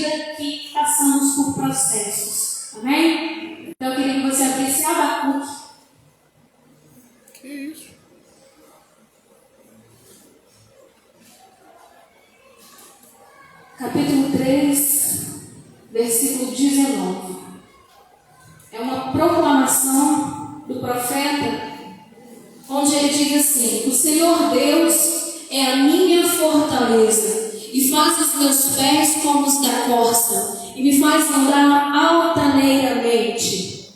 medida que passamos por processos. Amém? Então eu queria que você abrisse Abacuque. Capítulo 3, versículo 19. É uma proclamação do profeta, onde ele diz assim: o Senhor Deus é a minha fortaleza, e faz os meus pés como os da corça, e me faz andar altaneiramente.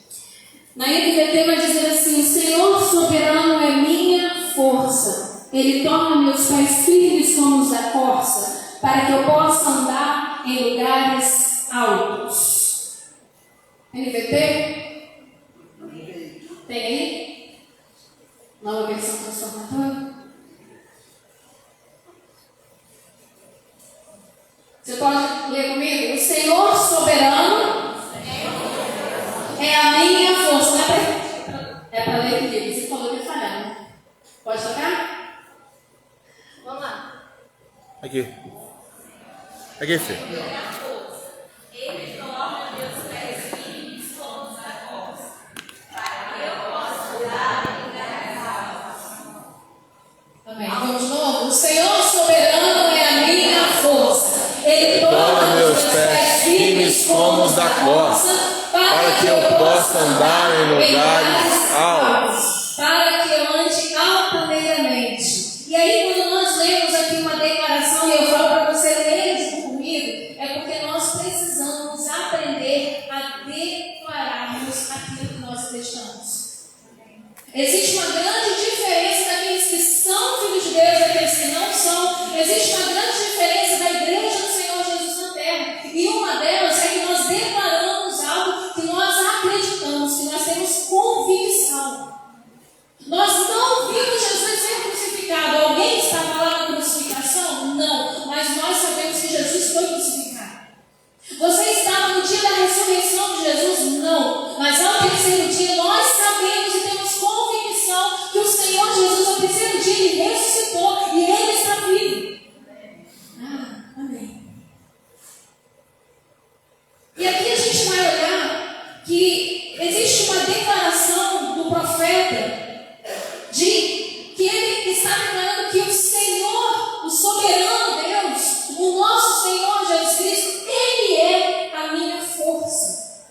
Na NVT vai dizer assim: o Senhor soberano é minha força, Ele torna meus pés firmes como os da corça, para que eu possa andar em lugares altos. NVT? Tem aí? Nova versão transformadora? Você pode ler comigo? O Senhor soberano é a minha força. É para ler comigo. Você falou que ia falhar, né? Pode tocar? Vamos lá. Aqui, filho. Ele torna meus pés firmes como os da corça, para que eu possa andar em lugares altos. Amém. Vamos de novo. O Senhor soberano é a minha força. Ele torna meus pés firmes como os da corça, para que eu possa andar em lugares altos. Para que eu ande altaneiramente. E aí, quando nós lemos aqui uma declaração, e eu falo para você ler isso comigo, é porque nós precisamos aprender a declararmos aquilo que nós acreditamos. Existe uma grande diferença daqueles que são filhos de Deus e daqueles que não são. Existe uma grande diferença da igreja do Senhor Jesus na terra. E uma delas é que nós declaramos algo que nós acreditamos, que nós temos convicção. Nós não vimos Jesus ser crucificado. Alguém estava lá na crucificação? Não. Mas nós sabemos que Jesus foi crucificado. Você estava no dia da ressurreição de Jesus? Não. Mas ao terceiro dia nós sabemos e temos convicção que o Senhor Jesus ao terceiro dia ele ressuscitou e ele está vivo. Amém. E aqui a gente vai olhar que existe uma declaração do profeta de que ele está declarando que o Senhor, o soberano Deus, o nosso Senhor Jesus Cristo, Ele é a minha força.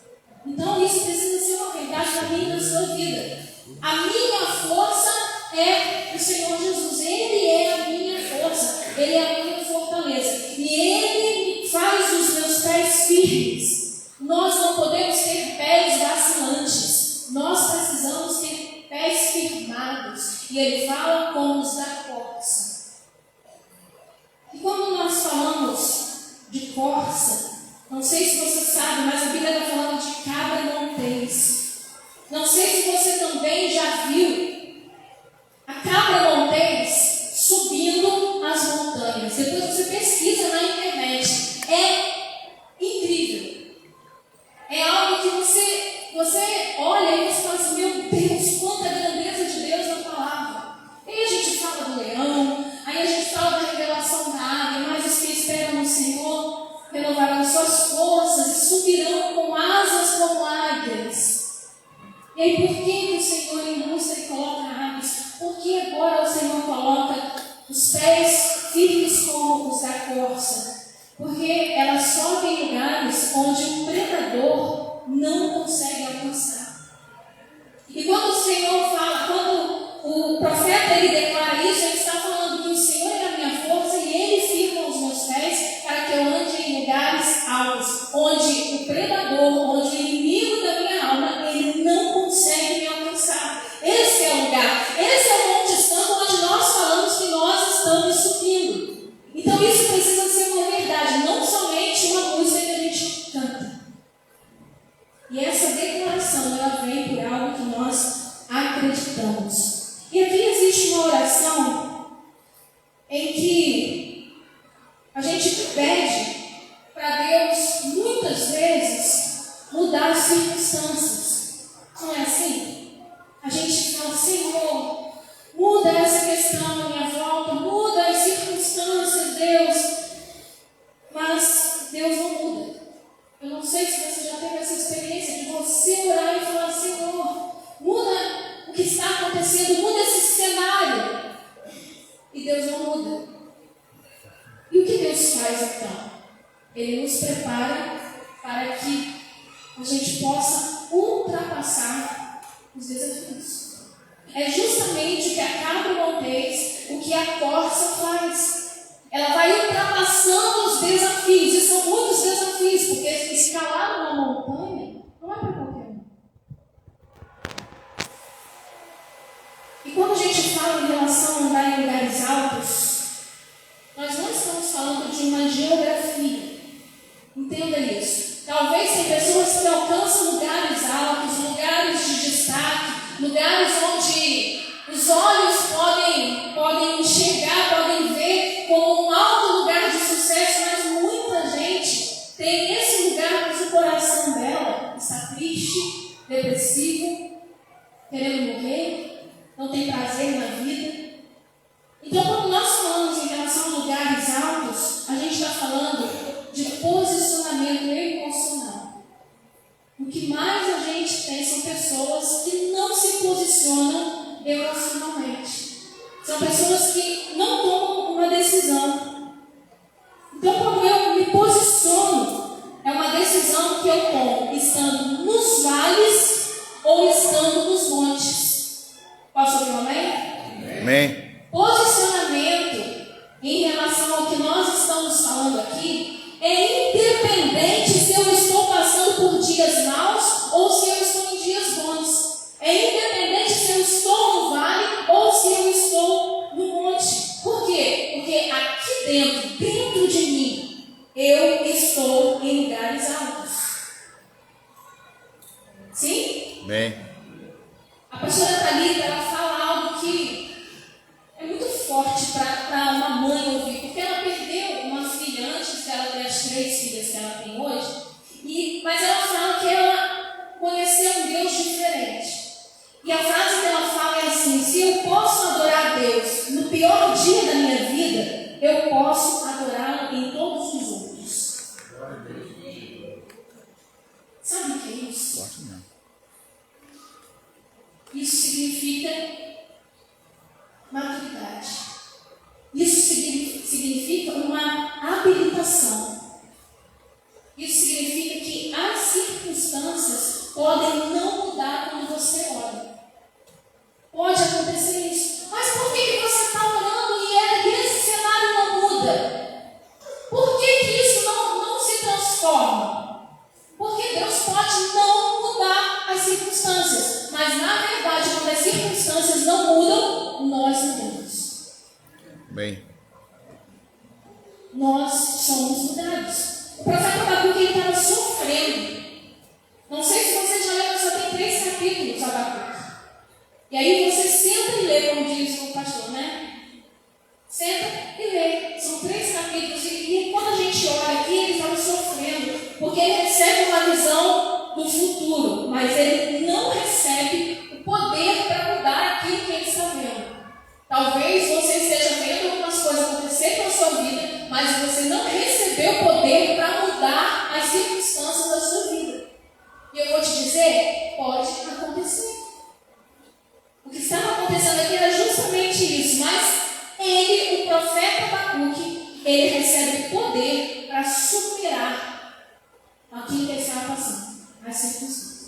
Então isso precisa ser uma verdade na minha e na sua vida. A minha força é o Senhor Jesus. Ele é a minha força. Ele é a minha fortaleza. E Ele faz os meus pés firmes. Nós não podemos ter pés vacilantes. Nós precisamos ter pés firmados. E Ele fala como os da corça. E quando nós falamos de corça, não sei se você sabe, mas a Bíblia está falando de cabra montês. Não sei se você também já viu a cabra montês subindo as montanhas. Depois você pesquisa na internet. É incrível. É algo que você olha e você fala assim: meu Deus, quanta grandeza de Deus na palavra. E aí a gente fala do leão, aí a gente fala da revelação da águia, mas os que esperam no Senhor renovarão suas forças e subirão com asas como águias. E aí por que o Senhor ilustra e coloca águias? Por que agora o Senhor coloca os pés firmes como os da corça? Porque elas sobem em lugares onde o predador não consegue alcançar. E quando o Senhor fala, quando o profeta ele declara isso, ele está falando que o Senhor é a minha força e Ele firma os meus pés para que eu ande em lugares altos, onde o predador, onde o inimigo da minha alma, ele não consegue me alcançar. Esse é o lugar, esse é o Monte Santo onde nós falamos que nós estamos subindo. Então isso precisa ser uma verdade, não somente uma música que a gente canta. E essa declaração, ela vem por algo que nós acreditamos. E aqui existe uma oração em que a gente pede para Deus, muitas vezes, mudar as circunstâncias. Não é assim? A gente fala: Senhor, muda essa questão na minha volta, muda as circunstâncias, Deus. Mas Deus não muda. sei se você já teve essa experiência de você orar e falar: Senhor, muda o que está acontecendo, muda esse cenário. E Deus não muda. E o que Deus faz então? Ele nos prepara para que a gente possa ultrapassar os desafios. É justamente o que a cabra montês, o que a corça faz. Ela vai ultrapassando os desafios, e são muitos desafios, porque escalar uma montanha não é para qualquer um. E quando a gente fala em relação a andar em lugares altos, nós não estamos falando de uma geografia. Entenda isso. Talvez tem pessoas que alcançam lugares altos, lugares de destaque, lugares onde os olhos podem enxergar, podem ver como um alto lugar de sucesso, mas muita gente tem esse lugar, mas o coração dela está triste, depressivo, querendo morrer, não tem prazer na vida. Então, quando nós falamos em relação a lugares altos, a gente está falando de posicionamento emocional. O que mais a gente tem são pessoas que não se posicionam emocionalmente. São pessoas que não tomam uma decisão. Então, quando eu me posiciono, é uma decisão que eu tomo estando nos vales ou estando nos montes. Posso ouvir um amém? Amém. Posicionamento em relação ao que nós estamos falando aqui é independente se eu estou passando por dias maus ou se eu estou em dias bons. É independente se eu estou no vale ou se eu estou no monte. Por quê? Porque aqui dentro de mim, eu estou em lugares altos. Sim? Amém. A pastora Thalita, ela fala algo que é muito forte para uma mãe ouvir, porque ela perdeu uma filha antes dela ter as 3 filhas que ela tem hoje, mas ela fala que ela conheceu um Deus diferente. E a frase que ela fala é assim: se eu posso adorar a Deus no pior dia da minha vida, eu posso adorá-lo em todos os outros. Sabe o que é isso? Gosto não. Isso significa maturidade. Isso significa uma habilitação. Isso significa que as circunstâncias podem não mudar quando você ora. Pode acontecer isso. Mas por que você está orando e esse cenário não muda? Por que isso não se transforma? Porque Deus pode não mudar as circunstâncias. Mas na verdade, quando as circunstâncias não mudam, nós mudamos. Bem. Nós somos mudados. O profeta Abacuque estava sofrendo. Não sei se você já leu, só tem 3 capítulos Abacuque. E aí você senta e lê, como diz o pastor, né? Senta e lê. São 3 capítulos. E quando a gente olha aqui, ele estava sofrendo. Porque ele recebe uma visão do futuro, mas ele não recebe o poder para mudar aquilo que ele está vendo. Talvez você esteja vendo algumas coisas acontecer com a sua vida, mas você não recebeu o poder para mudar as circunstâncias da sua vida. E eu vou te dizer, pode acontecer. O que estava acontecendo aqui era justamente isso, mas ele, o profeta Abacuque, ele recebe poder para superar aquilo que ele estava passando, as circunstâncias.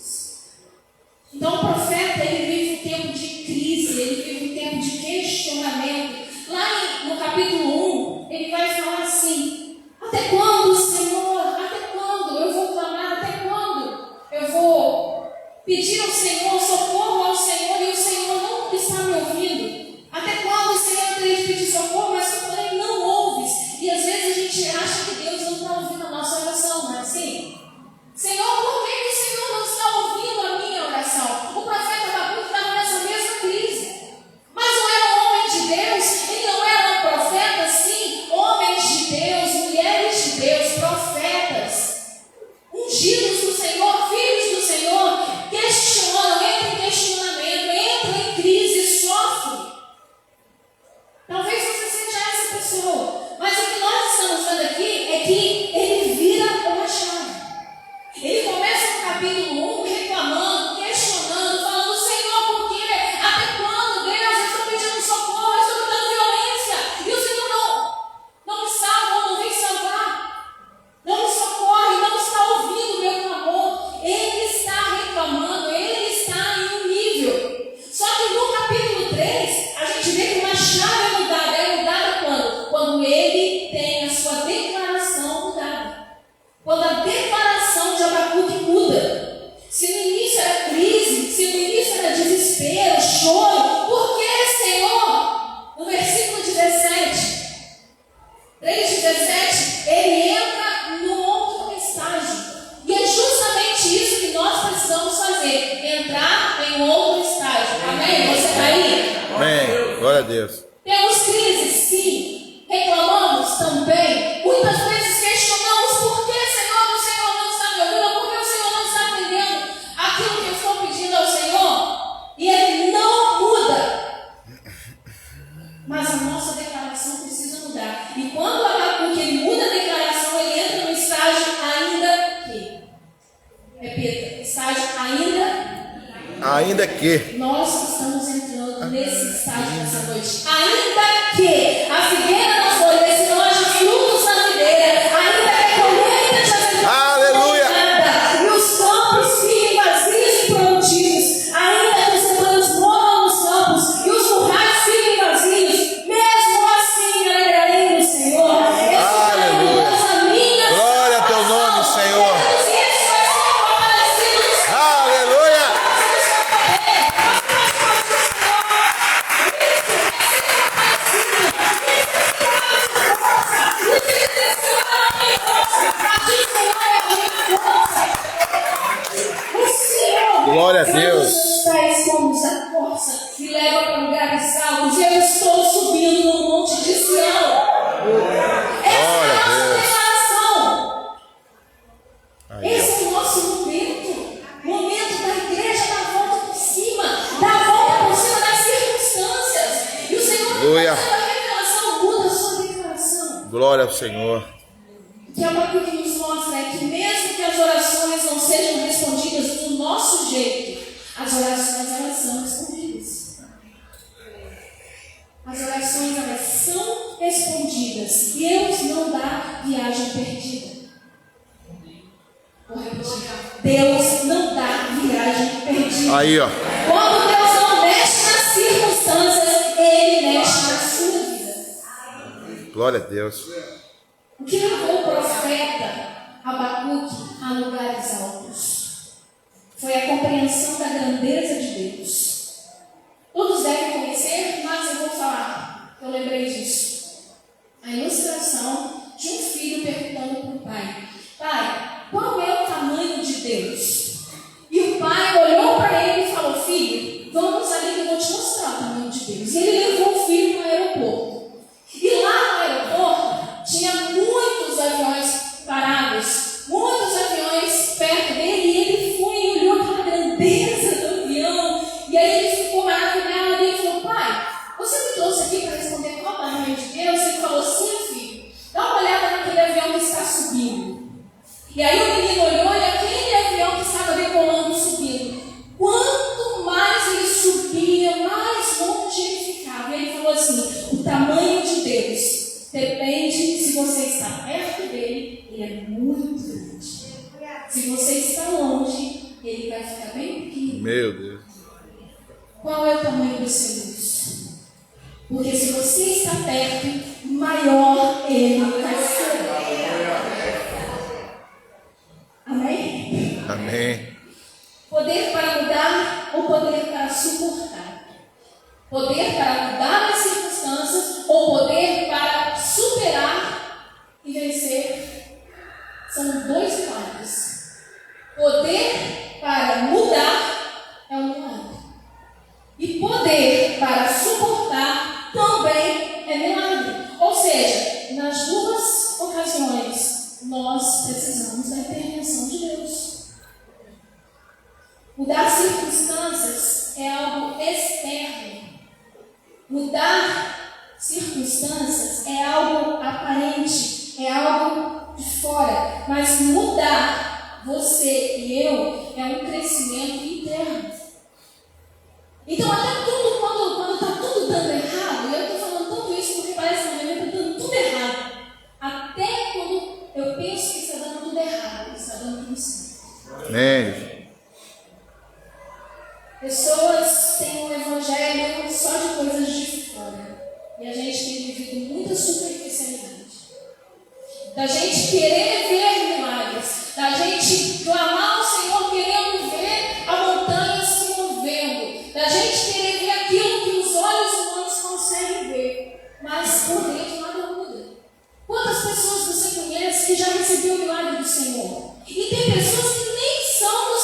Então o profeta, ele vive um tempo de crise, ele vive um tempo de questionamento. Lá no capítulo 1, ele vai falar assim: até quando, Senhor? Até quando eu vou clamar? Até quando eu vou pedir ao Senhor, socorro ao Senhor, e o Senhor não está me ouvindo? Até quando, Senhor, eu terei de pedir socorro, mas tu, porém, não ouves? E às vezes a gente acha que Deus não está ouvindo a nossa oração, não é assim? Senhor, por que o Senhor não está ouvindo a minha oração? O profeta Abacuque estava nessa mesma crise. Mas não era um homem de Deus, ele não era um profeta, Deus. Temos crises, sim. Reclamamos também. Muitas vezes questionamos por que, Senhor, o Senhor não está me ouvindo, por que o Senhor não está atendendo aquilo que eu estou pedindo ao Senhor. E Ele não muda. Mas a nossa declaração precisa mudar. E quando Abacuque ele muda a declaração, ele entra no estágio ainda que. Repita, estágio Ainda que. Nós estamos entrando nesse estágio nessa noite. Ainda que a figueira não floresça e não haja frutos na videira, ainda que a colheita te apresente Aleluia. nada, e os campos fiquem vazios e produtivos, ainda que os rebanhos morram nos campos e os currais fiquem vazios, mesmo assim alegrarei no Senhor. Aleluia. Glória a teu nome, Senhor. Aleluia. Glória a Deus. Os pés como a força me leva para lugares altos e eu estou subindo no monte de Sião. Essa é a nossa declaração. Esse é o nosso momento da igreja dar volta por cima, dar volta por cima das circunstâncias. E o Senhor, Aleluia. a revelação, muda a sua declaração. Glória ao Senhor. O que Abacuque nos mostra é que mesmo que as orações não sejam respondidas do nosso jeito, as orações elas são respondidas. As orações elas são respondidas. Deus não dá viagem perdida. Vou repetir. Deus não dá viagem perdida. Aí, ó. Quando Deus não mexe nas circunstâncias, Ele mexe na sua vida. Glória a Deus. O que levou o profeta Abacuque a lugares altos foi a compreensão da grandeza de Deus. Todos devem conhecer, mas eu vou falar, eu lembrei disso. A ilustração de um filho perguntando para o pai: pai, qual é o tamanho de Deus? E o pai olhou para ele e falou: filho, vamos ali que eu vou te mostrar o tamanho de Deus. E ele levou o filho no aeroporto. E lá no aeroporto tinha muitos aviões parados, muitos aviões perto dele, e ele foi e olhou aquela grandeza do avião, e aí ele ficou maravilhado, e ele falou: pai, você me trouxe aqui para responder qual o tamanho de Deus? Ele falou: sim, filho, dá uma olhada naquele avião que está subindo. E aí o menino olhou e aquele avião que estava decolando, subindo, quanto mais ele subia, mais longe ele ficava. E ele falou assim: o tamanho de Deus depende se você está perto dele, ele é muito grande. Se você está longe, ele vai ficar bem pequeno. Meu Deus. Qual é o tamanho do seu Deus? Porque se você está perto, maior ele vai ser. Amém? Amém. Poder para mudar ou poder para suportar? Poder para mudar as circunstâncias ou poder para superar e vencer? São dois milagres. Poder para mudar é um milagre. E poder para suportar também é milagre. Ou seja, nas duas ocasiões, nós precisamos da intervenção de Deus. Mudar circunstâncias é algo externo. Mudar circunstâncias é algo aparente, é algo de fora. Mas mudar você e eu é um crescimento interno. Então, até tudo, quando está tudo dando errado, e eu estou falando tanto isso porque parece que na minha vida está dando tudo errado. Até quando eu penso que está dando tudo errado, está dando tudo certo. Amém. Pessoas têm um evangelho só de coisas de fora. E a gente tem vivido muita superficialidade. Da gente querer ver milagres, da gente clamar ao Senhor querendo ver a montanha se movendo, da gente querer ver aquilo que os olhos humanos conseguem ver, mas por dentro nada muda. Quantas pessoas você conhece que já recebeu o milagre do Senhor? E tem pessoas que nem são do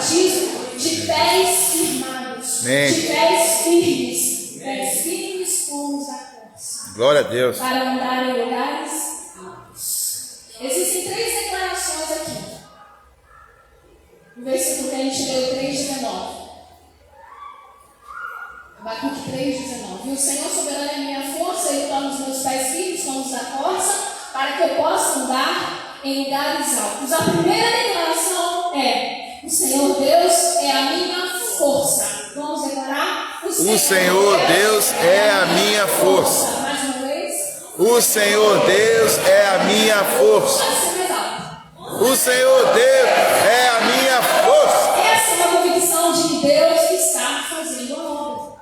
batismo de pés firmados, Amém. de pés firmes como os apóstolos, Glória a Deus. para andar em lugares altos. Existem 3 declarações aqui. O versículo que a gente leu, 3:19. Abacuque 3:19. E o Senhor soberano é minha força, Ele torna os meus pés firmes como os da corça, para que eu possa andar em lugares altos. A primeira declaração é: o Senhor Deus é a minha força. Vamos declarar? O Senhor Deus é a minha força. Mais uma vez. O Senhor Deus é a minha força. Pode ser mais alto. O Senhor Deus é a minha força. Essa é uma convicção de que Deus está fazendo a obra.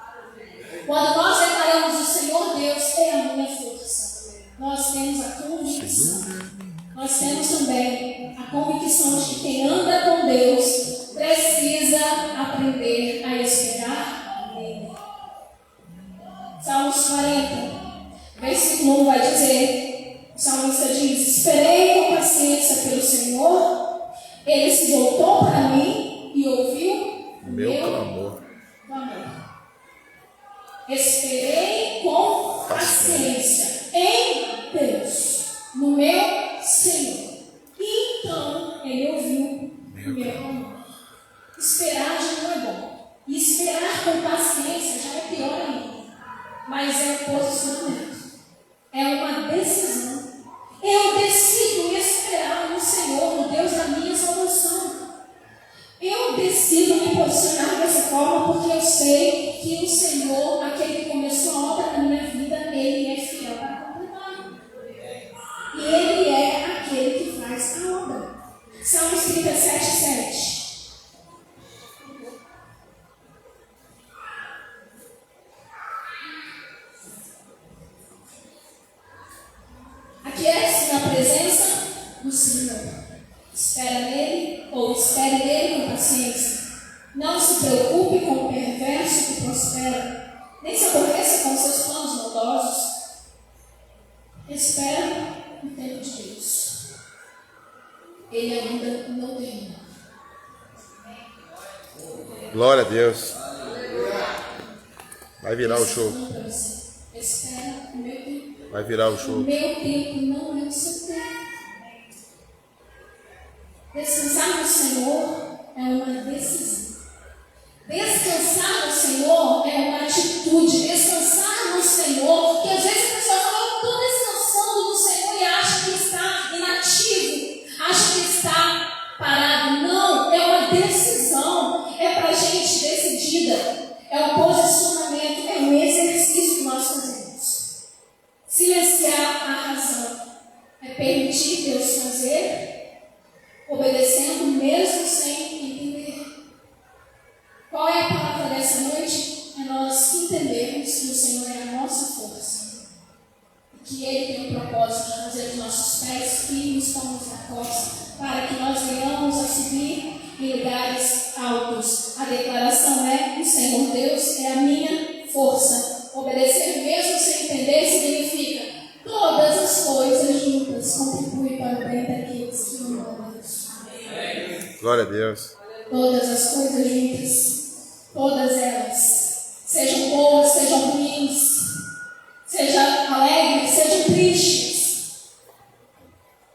Quando nós declaramos: o Senhor Deus é a minha força, nós temos a convicção. Nós temos também a convicção de que quem anda com Deus precisa aprender a esperar nele. Salmos 40, versículo 1 vai dizer, o salmista diz: esperei com paciência pelo Senhor, Ele se voltou para mim e ouviu o meu clamor. Esperei com paciência em Deus, no meu Senhor. E então Ele ouviu o meu clamor. Esperar já não é bom. E esperar com paciência já é pior ainda. Mas é um posicionamento. É uma decisão. Eu decido esperar no Senhor, no Deus da minha salvação. Eu decido me posicionar dessa forma porque eu sei que o Senhor, aquele que começou a obra na minha vida, Ele é fiel para completar. E Ele é aquele que faz a obra. Salmos 37:7. Aquiete-se na presença do Senhor. Espera nele, ou espere nele com paciência. Não se preocupe com o perverso que prospera, nem se aborreça com seus planos maldosos. Espera no tempo de Deus. Ele ainda não terminou. Glória a Deus. Vai virar o show. Espera o meu tempo. Vai virar o O show. meu tempo não é o seu tempo. Descansar no Senhor é uma decisão. Descansar no Senhor é uma atitude. Descansar no Senhor, porque às vezes a pessoa fala: eu estou descansando no Senhor, e acha que está inativo, acha que está parado. Não, é uma decisão. É para gente decidida. É um posicionamento, é um exercício que nós fazemos. Silenciar a razão é permitir Deus fazer, obedecendo mesmo sem entender. Qual é a palavra dessa noite? É nós entendermos que o Senhor é a nossa força, e que Ele tem um propósito de fazer os nossos pés firmes como os da costa, para que nós venhamos a subir em lugares altos. A declaração é: o Senhor Deus é a minha força. Obedecer mesmo sem entender significa: todas as coisas juntas contribuem para o bem daqueles que amam a Deus. Glória a Deus. Todas as coisas juntas, todas elas, sejam boas, sejam ruins, sejam alegres, sejam tristes,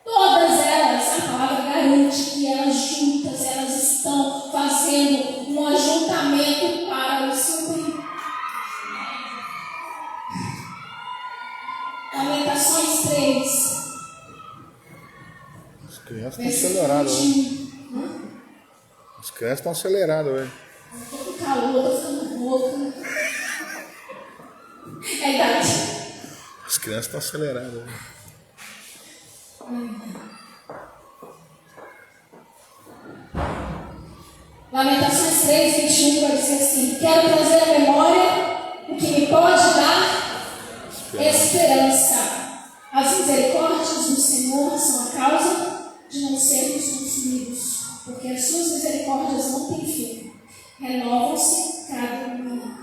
todas elas, a palavra garante que elas juntas, elas estão fazendo um ajuntamento para o seu bem. Lamentações 3. As crianças estão aceleradas hoje. As crianças estão aceleradas hoje. Tô com calor, tô ficando rouca. É a idade. As crianças estão aceleradas hoje. Lamentações 3:21 vai dizer assim: quero trazer à memória o que me pode dar esperança. As misericórdias do Senhor são a causa de não sermos consumidos, porque as suas misericórdias não têm fim, renovam-se cada manhã.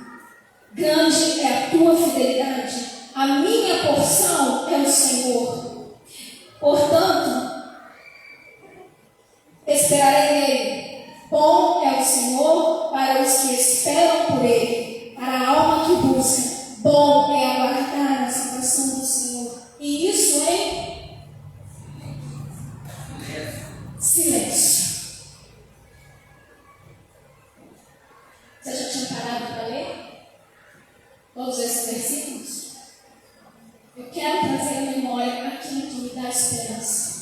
Grande é a tua fidelidade, a minha porção é o Senhor. Portanto, esperarei nele. Bom é o versículos, eu quero trazer à memória aquilo que me dá esperança.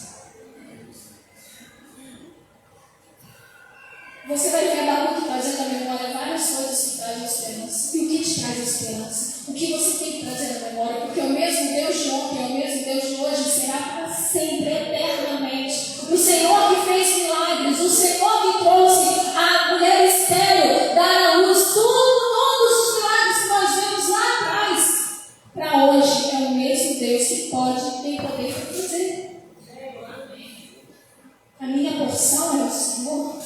Você vai ver Abacuque trazendo à memória várias coisas que trazem esperança. E o que te traz esperança? O que você tem que trazer à memória? Porque o mesmo Deus de ontem, o mesmo Deus de hoje será para sempre, eternamente. O Senhor que fez milagres, o Senhor que trouxe a mulher estéril, dar à luz, todos os milagres que nós vemos lá atrás, para hoje é o mesmo Deus que pode, tem poder para fazer. A minha porção é o Senhor.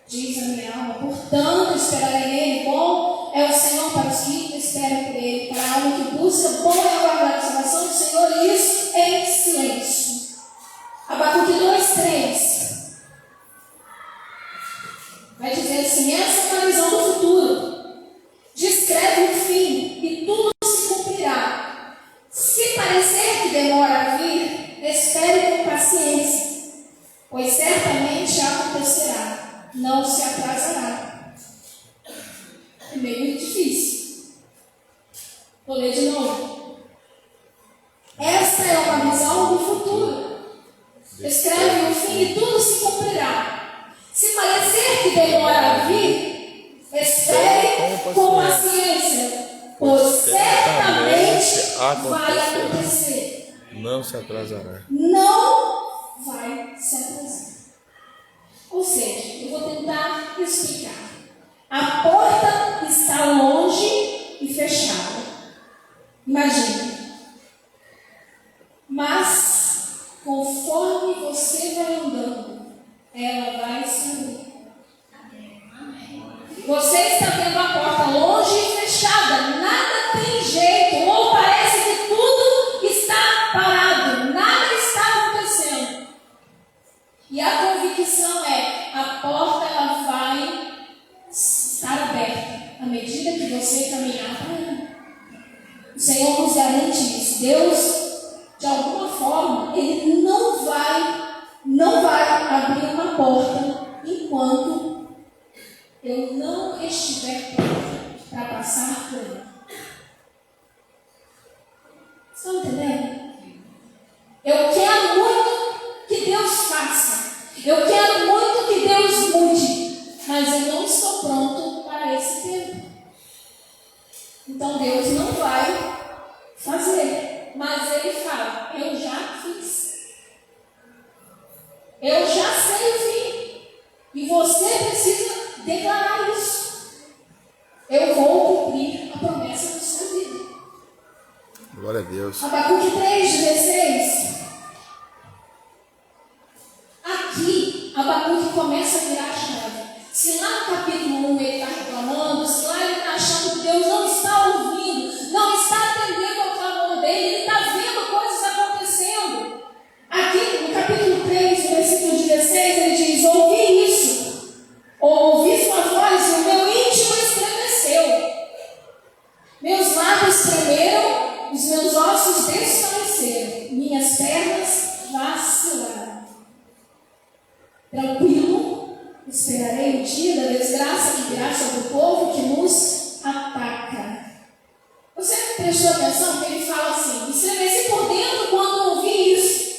Diz a minha alma, portanto esperarei nele. Bom é o Senhor para os que esperam por ele, para a alma que busca, bom é aguardar a salvação do Senhor, e isso em silêncio. Abacuque 2:3 vai dizer assim: essa é uma visão do futuro, descreve o fim e tudo se cumprirá. Se parecer que demora a vir, espere com paciência, pois certamente acontecerá. Não se atrasará. É meio difícil. Vou ler de novo. Esta é uma visão do futuro. Escreve o fim e tudo se cumprirá. Se parecer que demora a vir, espere com paciência, pois certamente vai acontecer. Não se atrasará. Não vai se atrasar. Ou seja, eu vou tentar explicar. A porta está longe e fechada. Imagine. Mas, conforme você vai andando, ela vai se abrir. Você está vendo a porta longe e fechada. Nada tem jeito. Ou parece que tudo está parado. Nada está acontecendo. E a convicção é, a porta ela vai estar aberta à medida que você caminhar para ela. O Senhor nos garante isso. Deus, de alguma forma, Ele não vai abrir uma porta enquanto eu não estiver pronto para passar por ela. Estão entendendo? Eu quero muito que Deus faça. Eu quero muito que Deus mude, mas eu não estou pronto para esse tempo. Então Deus não vai fazer, mas Ele fala: eu já fiz. Eu já sei o fim. E você precisa declarar isso. Eu vou cumprir a promessa da sua vida. Glória a Deus. Abacuque 3:16. Aqui, Abacuque começa a virar a chave. Se lá no capítulo 1 ele está reclamando, se lá ele está achando que Deus não está ouvindo, não está atendendo ao clamor dele, ele está vendo coisas acontecendo. Aqui no capítulo 3, no versículo 16, ele diz: ouvi isso, ouvi sua voz e o meu íntimo estremeceu. Meus lábios tremeram, os meus ossos desfaleceram, minhas pernas vacilaram. Tranquilo, esperarei o dia da desgraça que virá sobre o povo que nos ataca. Você prestou atenção que ele fala assim: estremeci por dentro quando ouvi isso.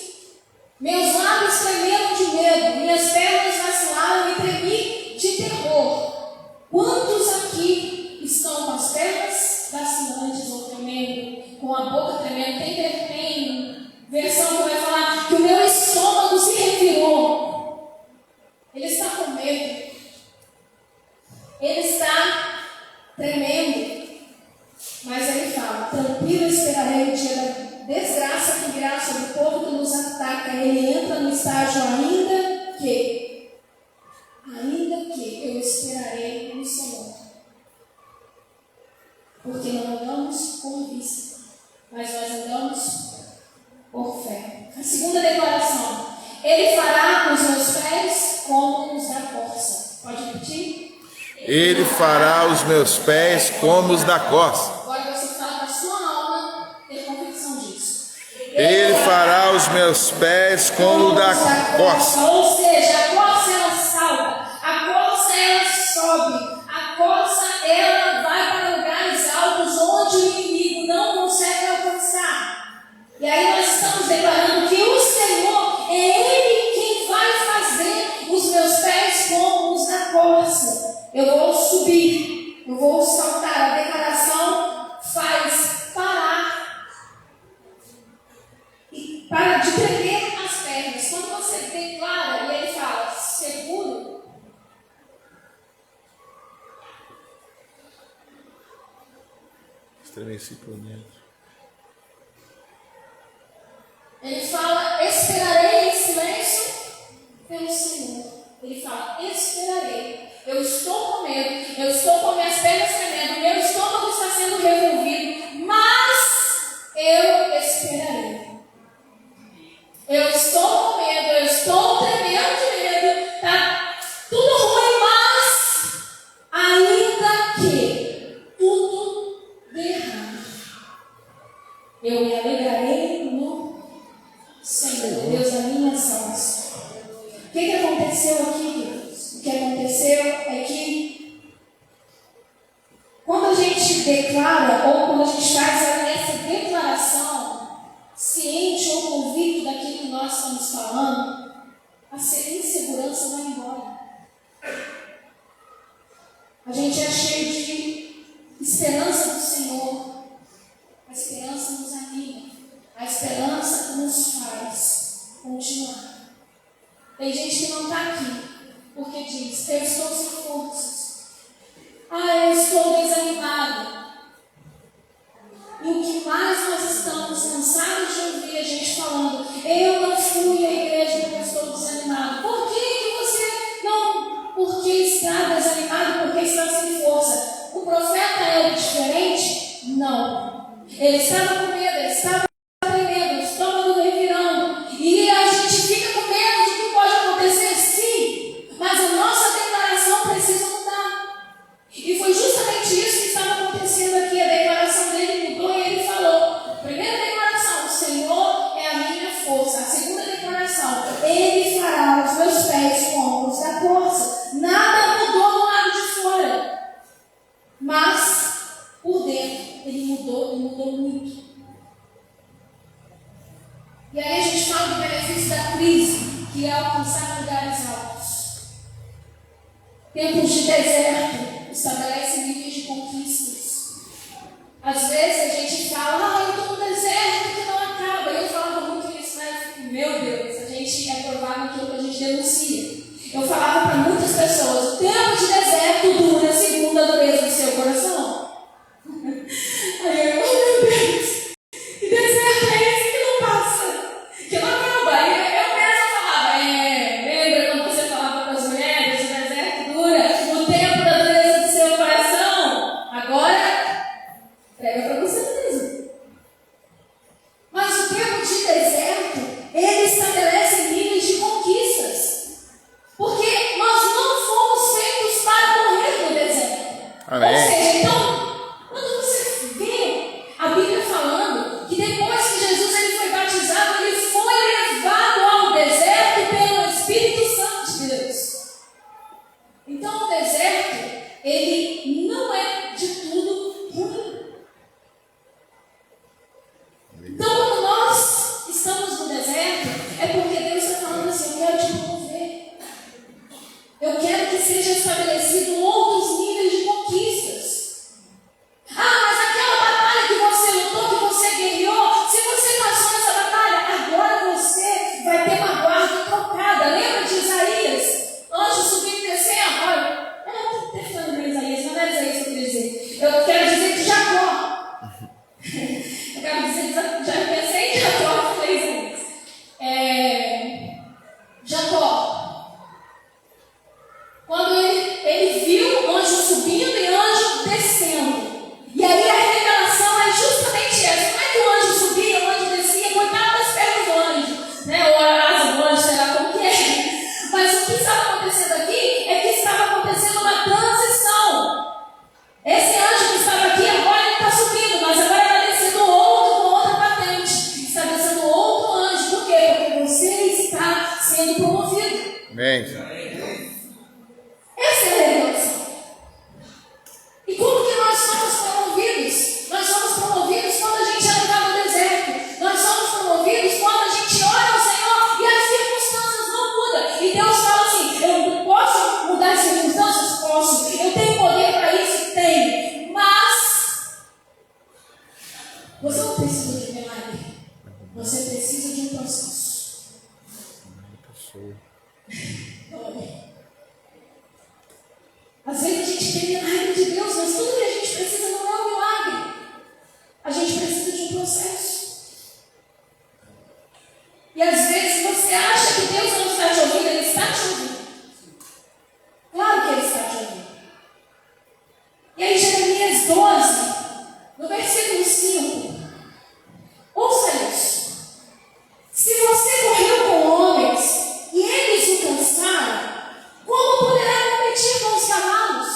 Meus lábios tremeram de medo, minhas pernas vacilaram e tremi de terror. Quantos aqui estão com as pernas vacilantes ou tremendo, com a boca tremendo? Tem versão que vai falar que o meu estômago se revirou. Ele está com medo. Ele está tremendo. Mas ele fala: tranquilo esperarei o dia da desgraça que virá sobre o povo que nos ataca. Ele entra no estágio ainda que eu esperarei no Senhor. Porque não andamos por vista, mas nós andamos por fé. A segunda declaração: Ele fará os meus pés como os da corça. Pode repetir? Ele fará os meus pés como os da corça. Agora você fala para a sua alma ter convicção disso. Ele fará os meus pés como o da corça. Ou seja, a corça ela salta, a corça ela sobe, a corça ela vai para lugares altos onde o inimigo eu vou subir, eu vou saltar. A declaração faz parar e para de tremer as pernas. Quando você declara e ele fala seguro, estremeci por dentro. Ele fala esperarei em silêncio pelo Senhor. Ele fala esperarei. Eu estou com medo, eu estou com minhas pernas tremendo, meu estômago está sendo revolvido, mas eu esperarei. Eu estou com medo, eu estou tremendo de medo, tá tudo ruim, mas ainda que tudo dê errado, eu me alegrarei no Senhor, Deus da minha salvação. O que aconteceu aqui, queridos? O que aconteceu é que quando a gente declara, ou quando a gente faz essa declaração, ciente ou convicto daquilo que nós estamos falando, a insegurança vai embora. A gente é cheio de esperança do Senhor. A esperança nos anima. A esperança nos faz continuar. Tem gente que não está aqui porque diz, eu estou sem forças. Eu estou desanimado. E o que mais nós estamos cansados de ouvir a gente falando, eu não fui à igreja porque eu estou desanimado. Por que você não? Porque está desanimado, porque está sem força. O profeta era diferente? Não. Ele estava com medo, ele estava tremendo, o estômago revirando. E a gente fica com medo de que pode acontecer, sim, mas a nossa declaração precisa mudar. E foi justamente isso que estava acontecendo aqui. A declaração dele mudou e ele falou: primeira declaração, o Senhor é a minha força. A segunda declaração, Ele fará os meus pés como os da corça. Nada mudou do lado de fora, mas por dentro ele mudou muito. E aí a gente fala do benefício da crise, que é alcançar lugares altos. Tempos de deserto estabelece níveis de conquistas. Às vezes a gente fala, eu estou no deserto que não acaba. E eu falava muito isso, né? Meu Deus, a gente é provável aquilo que a gente denuncia. Eu falava para muitas pessoas, o tempo de deserto dura segundo a dureza do seu coração. Aí eu, meu Deus, que deserto é esse que não passa? Que não acaba. E eu mesma falava, lembra quando você falava para as mulheres, o deserto dura o tempo da dureza do seu coração? Agora, pega para você mesmo. Mas o tempo de deserto, ele estabelece níveis de conquistas. Porque nós não fomos feitos para morrer no deserto. Amém. Ou seja, então, quando você vê a Bíblia falando que depois que Jesus ele foi batizado, ele foi levado ao deserto pelo Espírito Santo de Deus. Então o deserto, ele não é de tudo ruim. Então quando nós estamos no deserto, é porque Deus está falando assim, eu quero te promover. Eu quero que seja estabelecido outros níveis de conquistas. Mas aquela batalha que você lutou, que você guerreou, se você passou nessa batalha, agora você vai ter uma guarda trocada. Lembra de Isaías? Anjos subindo e descendo. Olha, eu estou testando bem Isaías, mas não é Isaías que eu queria dizer. Eu quero dizer de Jacó. Eu quero dizer, já pensei em Jacó, falei Isaías. Jacó. Quando ele viu anjo subindo e anjo descendo. E aí a revelação é justamente essa. Não é que o anjo subia, o anjo descia, coitado das pernas do anjo, né? Ou a asa do anjo, sei lá como que é. Mas o que estava acontecendo aqui é que estava acontecendo uma transição. Esse anjo que estava aqui, agora ele está subindo, mas agora está descendo outro com outra patente. Está descendo outro anjo. Por quê? Porque você está sendo promovido. Amém. Essa é a revelação. aquele milagre de Deus, mas tudo que a gente precisa não é um milagre. A gente precisa de um processo. E às vezes você acha que Deus não está te ouvindo, Ele está te ouvindo. Claro que Ele está te ouvindo. E aí Jeremias 12, no versículo 5, ouça isso. Se você correu com homens e eles o cansaram, como poderá competir com os cavalos?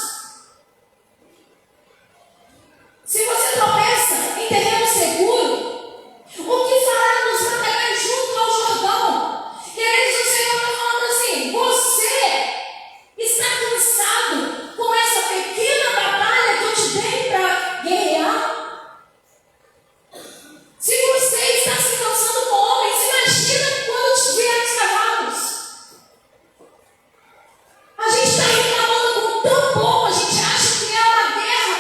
Se você tropeça em terreno seguro, o que fará nos navegar junto ao Jordão? E aí o Senhor está falando assim: você está cansado com essa pequena batalha que eu te dei para guerrear? Se você está se cansando com homens, imagina quando te vier os cavalos. A gente está reclamando com tão pouco, a gente acha que é uma guerra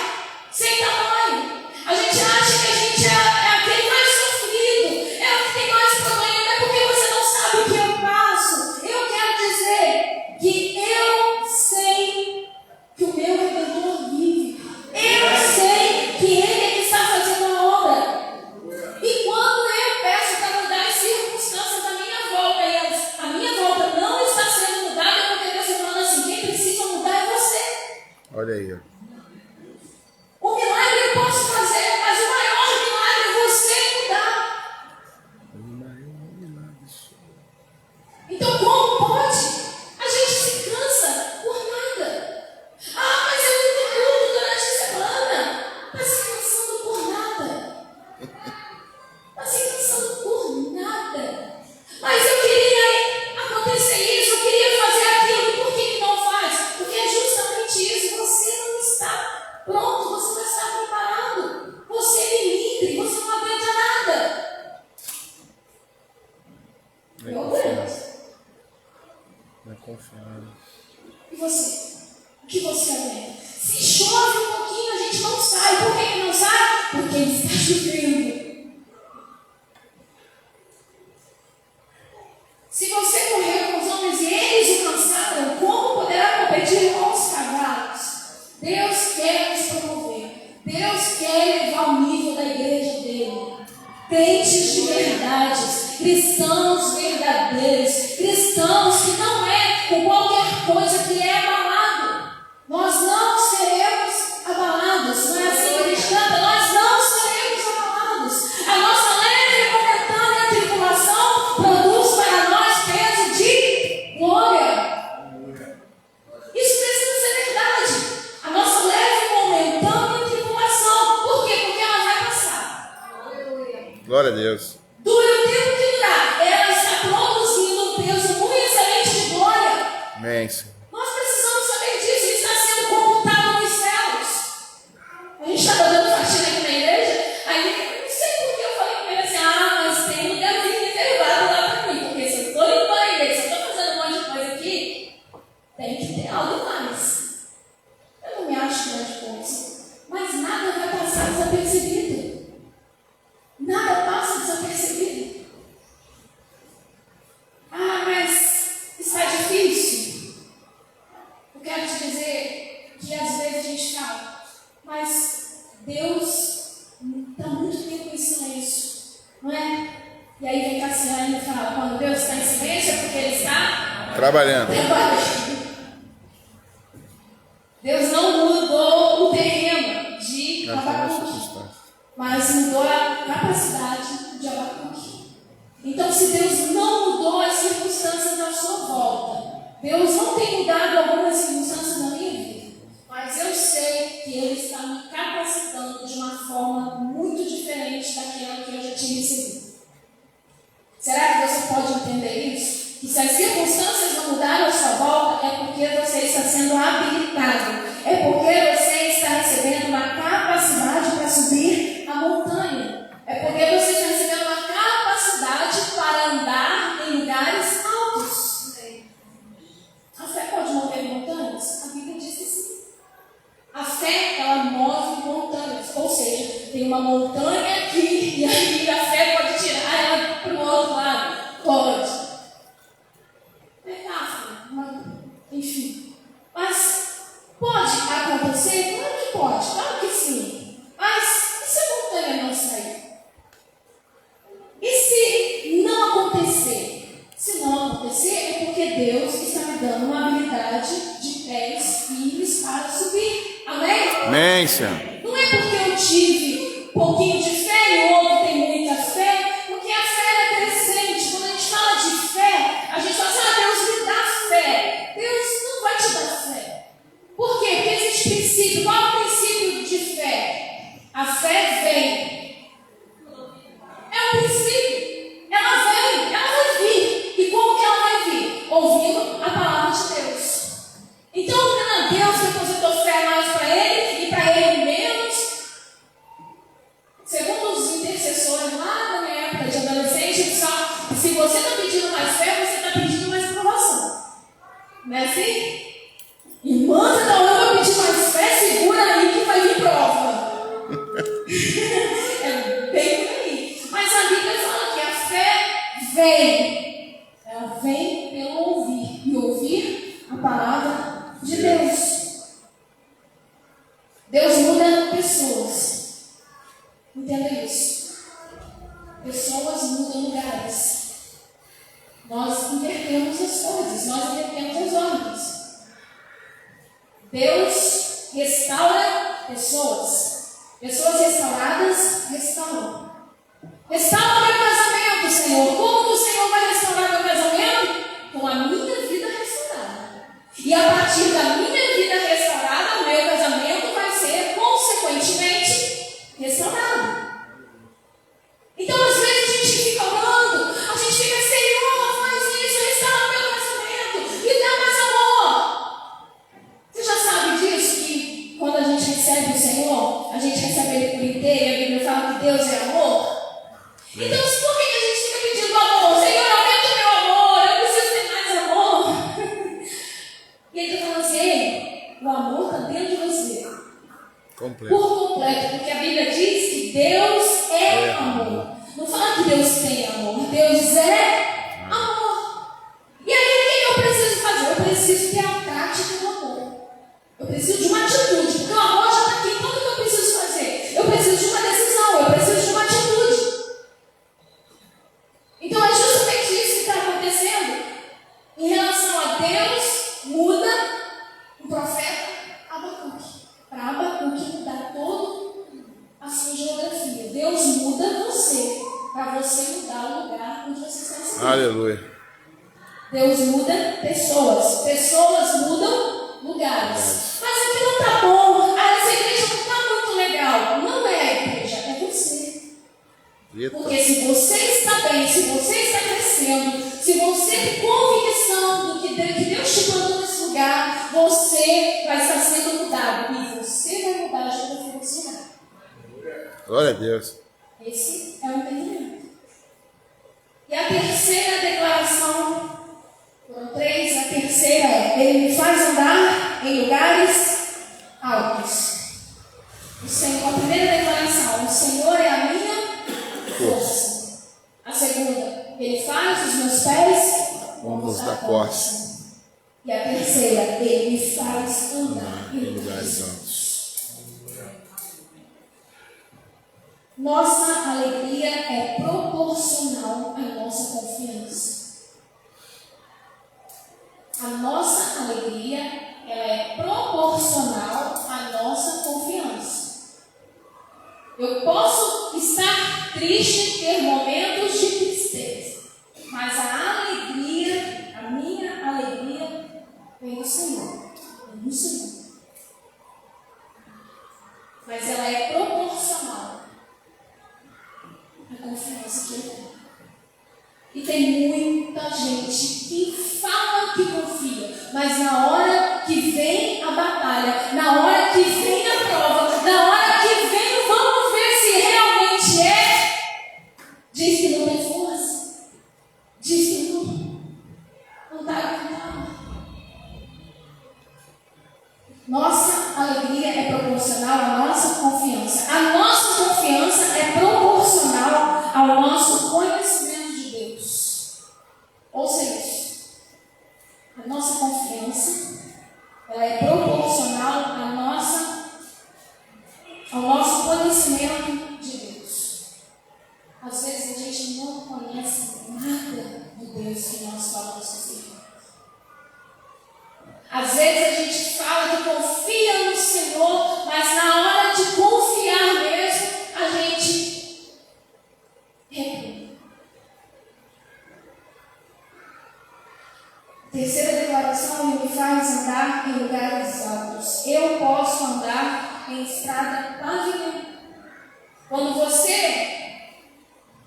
sem tamanho. A gente acha que a gente é aquele mais sofrido, é o que tem mais problema. Não é porque você não sabe o que eu passo. Eu quero dizer que eu sei que o meu Redentor vive. Eu sei que Ele é que está fazendo a obra. E quando eu peço para mudar as circunstâncias da minha volta e a minha volta não está sendo mudada, é porque Deus está falando assim: quem precisa mudar é você. Olha aí, ó. O milagre eu posso fazer, mas o maior milagre é você mudar. Então como pode? A gente se cansa por nada. Ah, mas eu não tudo durante a semana. Está se cansando por nada. Está se cansando por nada. Mas eu queria acontecer isso, eu queria fazer aquilo. Por que não faz? Porque é justamente isso. Você não está pronto, você não está preparado. Você é milímetro, você não aguenta nada. Eu aguento. Não é confiável. E você? O que você aguenta? Se chove um pouquinho, a gente não sai. Por que não sai? Porque está chovendo. Se você correu com os homens e eles o cansaram, como poderá competir com os cavalos? Deus quer nos promover. Deus quer levar o nível da igreja dele. Crentes de verdades, cristãos verdadeiros, cristãos que não é com qualquer coisa que é abalado. Nós não seremos abalados. Não é assim que a gente canta? Nós não seremos abalados. A nossa leve e momentânea tribulação produz para nós peso de glória. Isso precisa ser verdade. A nossa leve e momentânea tribulação. Por quê? Porque ela vai passar. Glória a Deus. Dura o tempo que durar. Ela está produzindo um peso muito excelente de glória. Amém, Senhor. Nós precisamos saber disso. Isso está sendo computado nos céus. A gente estava dando faxina aqui na igreja. Aí, não sei por que eu falei com ele assim: mas tem um lugarzinho reservado lá para mim. Porque se eu estou limpando a igreja, se eu estou fazendo um monte de coisa aqui, tem que ter algo mais. Eu não me acho grande coisa. Mas nada vai passar desapercebido. Nada passa desapercebido. Mas está difícil. Eu quero te dizer que às vezes a gente fala: mas Deus está muito tempo em silêncio, não é? E aí vem Cassiane e fala: quando Deus está em silêncio é porque Ele está Trabalhando. Deus não mudou o terreno de Nas mesmas Abacuque, circunstâncias. mas mudou a capacidade de Abacuque. Então, se Deus não mudou as circunstâncias da sua volta, Deus não tem mudado algumas circunstâncias da minha vida, mas eu sei que Ele está me capacitando de uma forma muito diferente daquela que eu já tinha recebido. Será que você pode entender isso? Que se as circunstâncias não mudaram a sua volta, é porque você está sendo habilitado, é porque você está recebendo uma capacidade para subir a montanha, é porque você está recebendo uma capacidade para andar em lugares altos. A fé pode mover montanhas? A Bíblia diz que sim. A fé, ela move montanhas, ou seja, tem uma montanha aqui e aí a fé pode tirar ela para o outro lado. Pode. Metáfora, enfim. Mas pode acontecer. pode, claro que sim. Mas e se a montanha não sair? E se não acontecer? Se não acontecer, é porque Deus está me dando uma habilidade de pés firmes para subir. Amém? Amém, Senhor. Não é porque eu tive um pouquinho de fé e o outro tem muita fé, porque a fé é crescente. Quando a gente fala de fé, a gente fala assim, Deus me dá fé. Deus não vai te dar fé. Por quê? Porque existe princípio. Qual é o princípio de fé? A fé vem. É um princípio. Ela vem, ela vai vir. E como que ela vai vir? Ouvindo a palavra de Deus. Então, não é Deus que depositou fé mais para ele e para ele menos. Segundo os intercessores lá na minha época de adolescente, se você está pedindo mais fé, você está pedindo mais provação. Não é assim? Irmã, você está orando para pedir mais fé? Segura aí que vai vir prova. É bem por aí. Mas a Bíblia fala que a fé vem. Ela vem pelo ouvir. E ouvir a palavra de Deus. Deus muda pessoas. Entenda isso. Pessoas mudam lugares. Nós invertemos as coisas. Nós invertemos as ordens. Deus restaura pessoas. Pessoas restauradas restauram. Restaura meu casamento, Senhor. Como que o Senhor vai restaurar meu casamento? Com a minha vida restaurada. E a partir da minha vida restaurada, o meu casamento vai ser, consequentemente, restaurado. Então, às vezes, a gente fica orando, a gente fica, Senhor, faz isso, restaura meu casamento, me dá mais amor. Você já sabe disso, que quando a gente recebe o Senhor, a gente recebe Ele por inteiro, e a Bíblia fala que Deus é amor. Então, por que a gente fica pedindo amor? Senhor, aumenta meu amor, eu preciso ter mais amor. E Ele está falando assim, o amor está dentro de você. Completo. Por completo, porque a Bíblia diz que Deus é amor. Não fala que Deus tem amor, Deus é amor. E aí, o que eu preciso fazer? Eu preciso ter a prática do amor. Eu preciso de uma atitude, porque o amor já está aqui. Então, o que eu preciso fazer? Eu preciso de uma decisão, eu preciso de uma atitude. Então, é justamente isso que está acontecendo. Em relação a Deus, muda o profeta Abacuque. Para Abacuque mudar toda a sua geografia. Deus muda você, para você mudar o lugar onde você está inserido. Aleluia. Deus muda pessoas. Pessoas mudam lugares. Mas aqui não está bom. Essa igreja não está muito legal. Não é a igreja, é você. Eita. Porque se você está bem, se você está crescendo, se você tem convicção do que Deus te plantou nesse lugar, você vai estar sendo mudado. E você vai mudar a geografia desse lugar. Glória a Deus. Esse é o entendimento. E a terceira declaração, foram três, a terceira é: Ele me faz andar em lugares altos. O Senhor, a primeira declaração: o Senhor é a minha força. A segunda: Ele faz os meus pés Vamos dar corte. E a terceira: Ele me faz andar Em lugares altos. Nossa alegria é proporcional à nossa confiança. A nossa alegria, ela é proporcional à nossa confiança. Eu posso estar triste, ter momentos de tristeza, mas a alegria, a minha alegria, vem do Senhor. Vem do Senhor. Mas ela é proporcional à confiança que eu tenho. E tem muita gente que fala que confia, mas na hora que vem a batalha, na hora que vem a prova, na hora que vem o vamos ver se realmente é, diz que não tem força, diz que não está aguentando. Nossa alegria é proporcional à nossa confiança. A nossa confiança é proporcional ao nosso conhecimento de Deus. Ouça isso. A nossa confiança, ela é proporcional à nossa estrada pavimentada. Quando você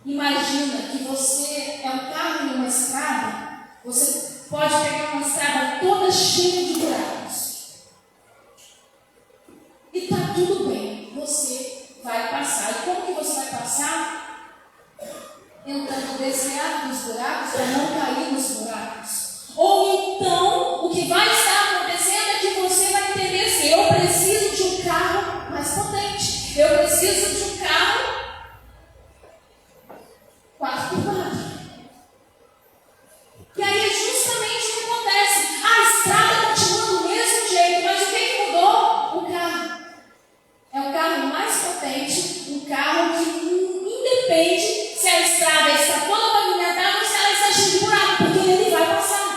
imagina que você é um carro em uma estrada, você pode pegar uma estrada toda cheia de buracos. E está tudo bem, você vai passar. E como que você vai passar? Tentando desviar dos buracos para não cair nos buracos. Ou então, o que vai estar acontecendo é que você vai entender assim: eu preciso de um carro mais potente. Eu preciso de um carro 4x4. E aí é justamente o que acontece. A estrada continua do mesmo jeito, mas o que mudou? O carro. É um carro mais potente, um carro que independe se a estrada está toda pavimentada ou se ela está cheia de buraco, porque ele vai passar.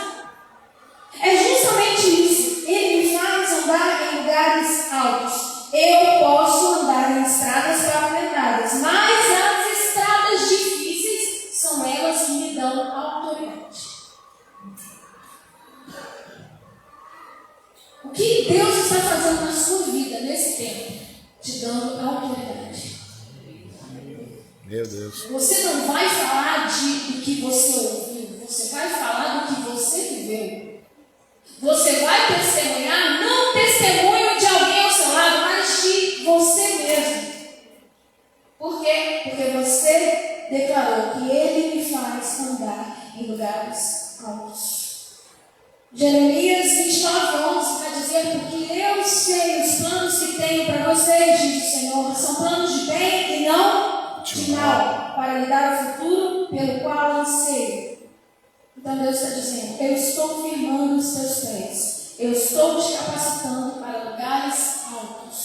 É justamente isso. Ele me faz andar em lugares altos. Eu posso andar em estradas pavimentadas, mas as estradas difíceis são elas que me dão autoridade. O que Deus está fazendo na sua vida nesse tempo? Te dando autoridade. Meu Deus. Você não vai falar do que você ouviu, você vai falar do que você viveu. Você vai testemunhar, não testemunho de alguém ao seu lado, mas de você mesmo. Por quê? Porque você declarou que Ele me faz andar em lugares altos. Jeremias 29:11 vai dizer: porque eu sei os planos que tenho para vocês, diz o Senhor, são planos de bem e não de mal, para lhe dar o futuro pelo qual anseio. Então Deus está dizendo: eu estou firmando os teus pés, eu estou te capacitando para lugares altos.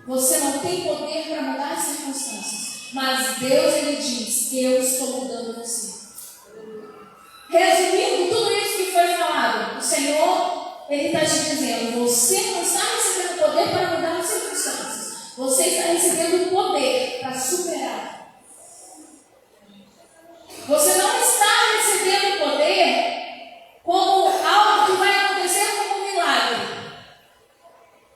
Você não tem poder para mudar as circunstâncias, mas Deus, Ele diz: eu estou mudando você. Resumindo tudo isso que foi falado, o Senhor, Ele está te dizendo: você não está recebendo poder para mudar as circunstâncias, você está recebendo poder para superar. Você não está recebendo poder como algo que vai acontecer como um milagre,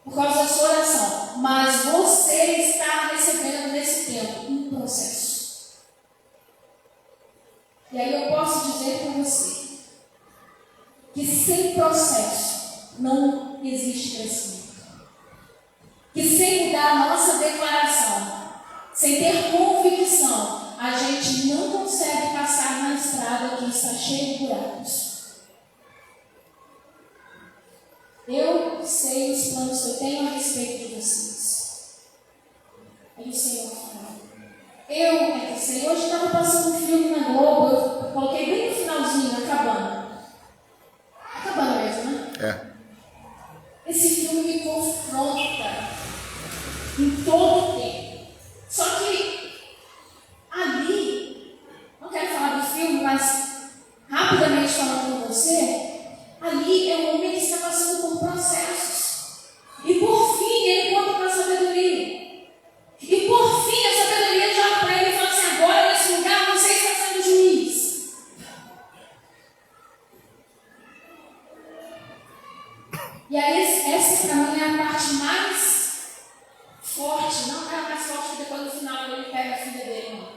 por causa da sua oração, mas você está recebendo nesse tempo um processo. E aí eu posso dizer para você que sem processo não existe crescimento. Que sem mudar a nossa declaração, sem ter convicção, a gente não consegue passar na estrada que está cheia de buracos. Eu sei os planos que eu tenho a respeito de vocês. Aí o Senhor fala: eu sei, hoje estava passando um filme na Globo, eu coloquei bem no finalzinho, acabando. Acabando mesmo, né? É. Esse filme me confronta em todo o tempo. Só que ali, não quero falar do filme, mas rapidamente falando com você, ali é um homem que está passando por processos. E por fim, ele conta com a sabedoria. E por fim, a sabedoria joga para ele e fala assim: agora nesse lugar você está sendo juiz. E aí, essa para mim é a parte mais forte, não é a mais forte que depois no final ele pega a filha dele, não.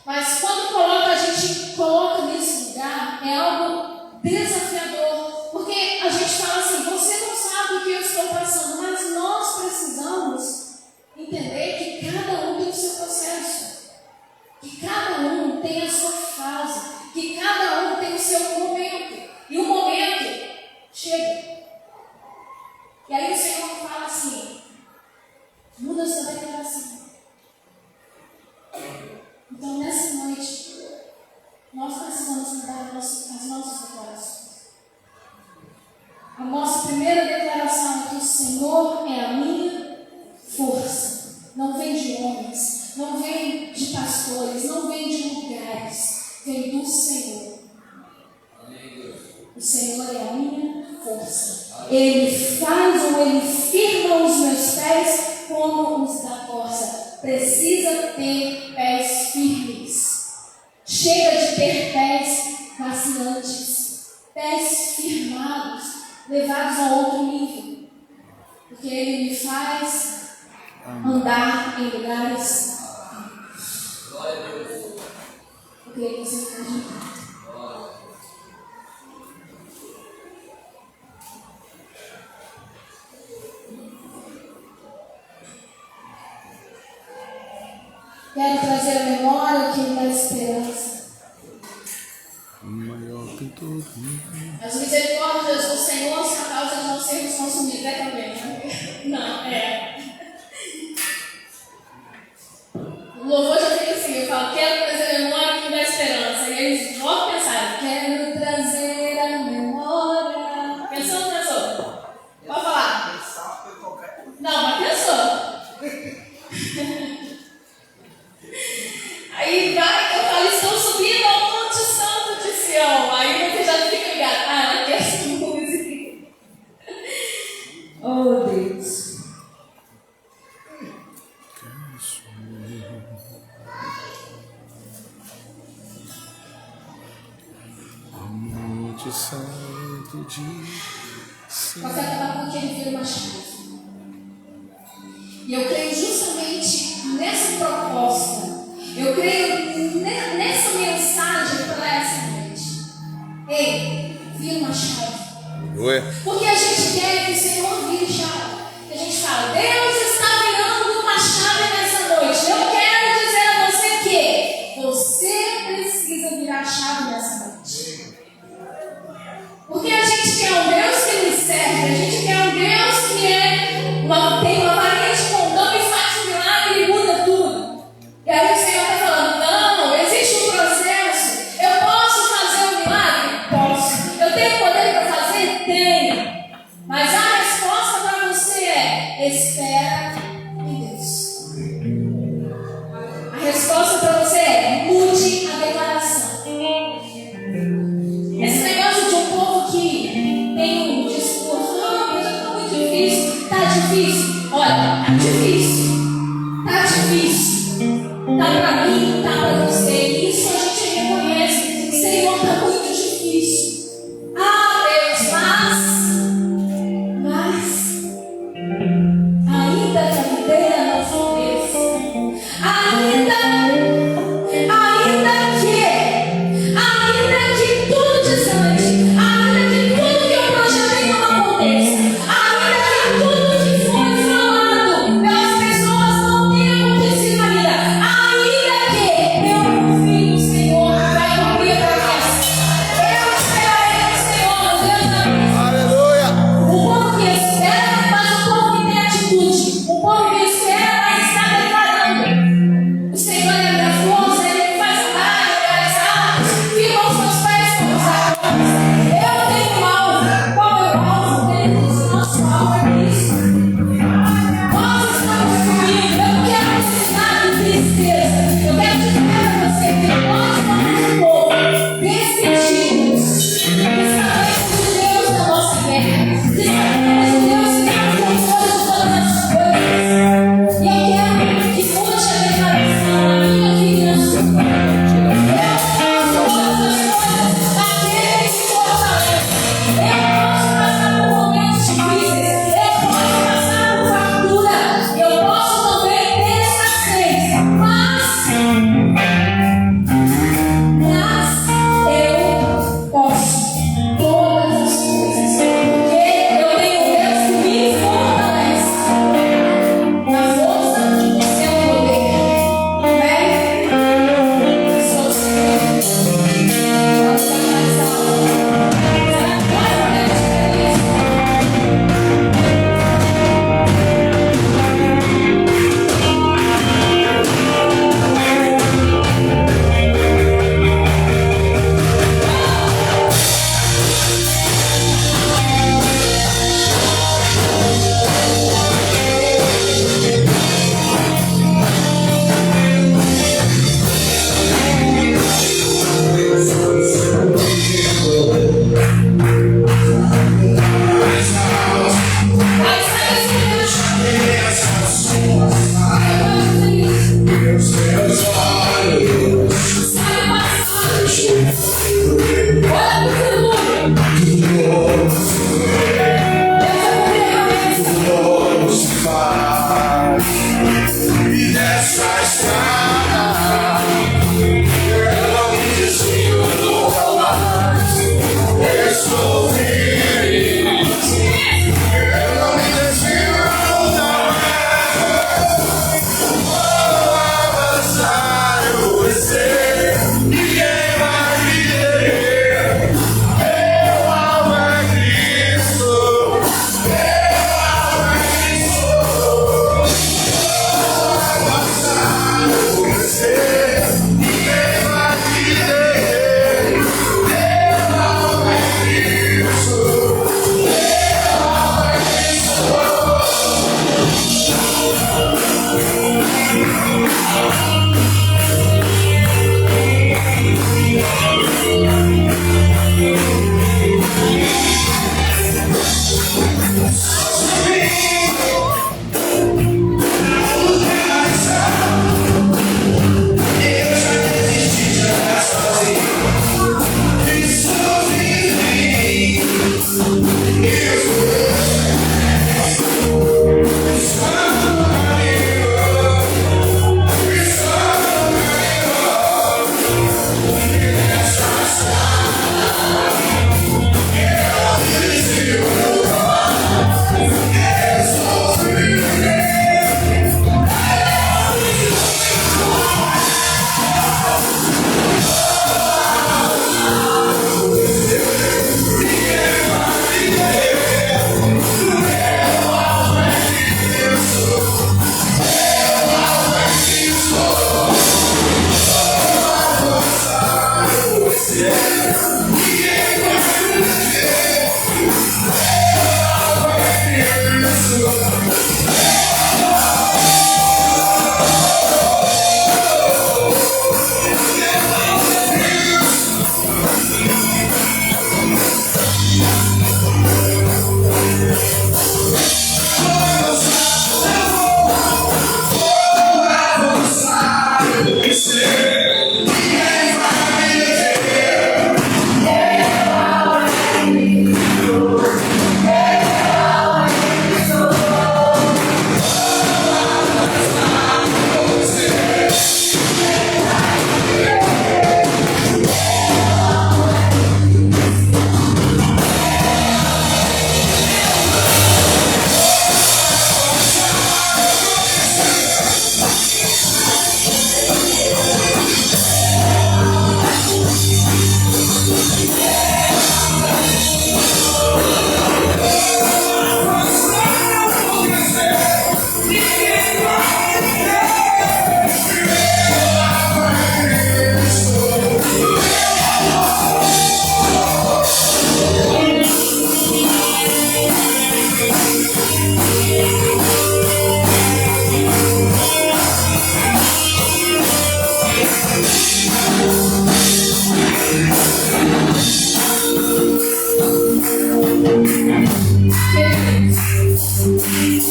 Mas quando a gente coloca nesse lugar, é algo desafiador, porque a gente fala assim: você não sabe o que eu estou passando, mas nós precisamos entender que cada um tem o seu processo, que cada um tem a sua fase, que cada um tem o seu momento, e o momento chega. E aí o Senhor fala assim: muda a sua declaração. Então nessa noite, nós precisamos mudar as nossas declarações. A nossa primeira declaração é que o Senhor é a minha força. Não vem de homens, não vem de pastores, não vem de lugares, vem do Senhor. O Senhor é a minha força. Ele faz ou Ele firma os meus pés como os da corça. Precisa ter pés firmes. Chega de ter pés vacilantes, pés firmados, levados a outro nível. O Porque Ele me faz andar em lugares. Eu queria que você ficasse de pé. Quero trazer a memória que me dá esperança. As misericórdias do Senhor são a causa de não sermos consumidos. É também, né? Não, é. O louvor já fica assim, eu falo, quero trazer a memória que me dá esperança. E eles vão pensar, quero trazer a memória. Pensou ou não pensou? Pode falar. Não, mas pensou. Aí vai, eu falo, estão subindo ao Monte Santo de Sião. Aí você já fica ligado. Ah, ela quer essa música. Oh, Deus. Monte Santo de Sião. Você acabar com aquele vira uma chave. E eu creio justamente nessa proposta. Eu creio nessa mensagem para essa noite. Ei, vira uma chave. Ué? Porque a gente quer que o Senhor vire chave. A gente fala, Deus está virando uma chave nessa noite. Eu quero dizer a você que você precisa virar chave nessa noite. Porque a gente quer um Deus que nos serve. A gente quer um Deus que tem uma variante com dom e faz um milagre e muda tudo. E aí o Senhor está falando, não, existe um processo. Eu posso fazer um milagre? Posso. Eu tenho poder para fazer? Tenho. Mas a resposta para você é, espera em Deus. A resposta para você é, mude a declaração. Esse negócio de um povo que tem um discurso, mas está muito difícil. Está difícil? Olha, está difícil. Está difícil. Está para mim, está para você. Isso a gente reconhece. Senhor, está muito difícil. Ah, Deus, mas ainda que a videira não floresça, ainda que tudo desande, ainda que tudo que eu projetei não aconteça, ainda que tudo que foi falado pelas pessoas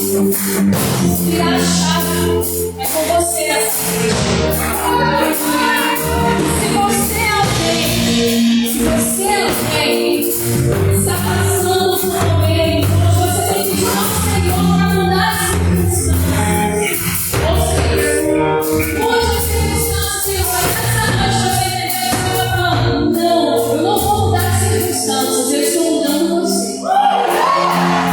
Virar a chave é com você nessa noite. Se você é alguém que está passando por um momento onde você tem pedido ao Senhor para mudar as circunstâncias, ou seja, mude as circunstâncias, Senhor, mas nessa noite você entendeu que eu falando, não, eu não vou mudar as circunstâncias, eu estou mudando você.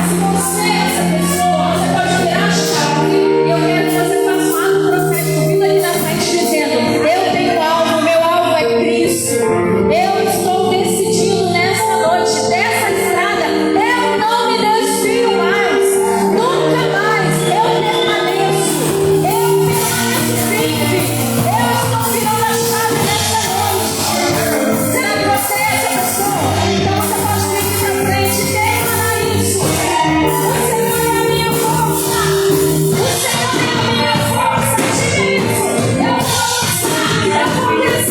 Se você é essa pessoa, você pode virar a chave e eu quero que você faça um ato profético vindo aqui na frente dizendo: eu tenho alvo, meu alvo é Cristo. Eu estou decidindo nessa noite, dessa estrada, eu não me desvio mais, nunca mais, eu permaneço firme, eu estou virando a chave nessa noite. Será que você é essa pessoa? Então você pode vir aqui pra frente e terminar isso. O Senhor é a minha força, o Senhor é a minha força, diga isso. Eu vou avançar, eu vou crescer,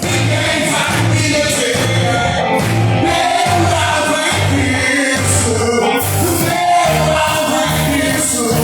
ninguém vai me deter. O meu é Cristo, o meu é Cristo,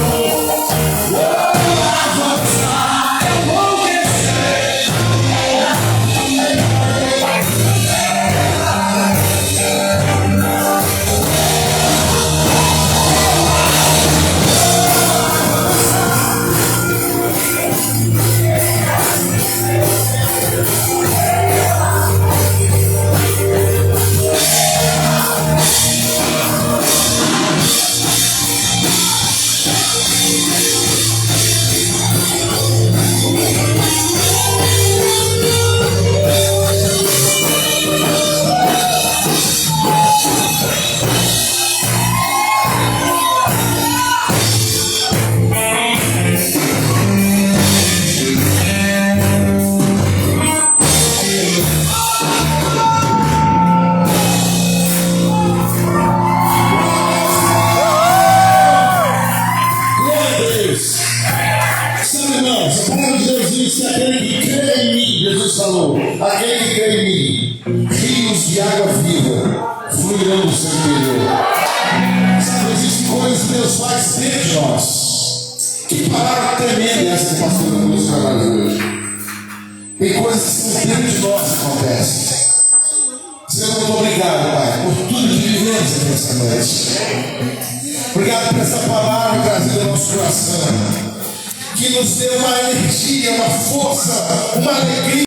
Aquele que crê em mim, rios de água viva fluirão do seu interior. Sabe, existem coisas que Deus faz dentro de nós. Que palavra tremenda essa que o pastor Luiz trabalha hoje. Tem coisas que são dentro de nós que acontecem. Senhor, muito obrigado, Pai, por tudo que vivemos aqui nessa noite. Obrigado por essa palavra trazida ao nosso coração. que nos dê uma energia, uma força, uma alegria.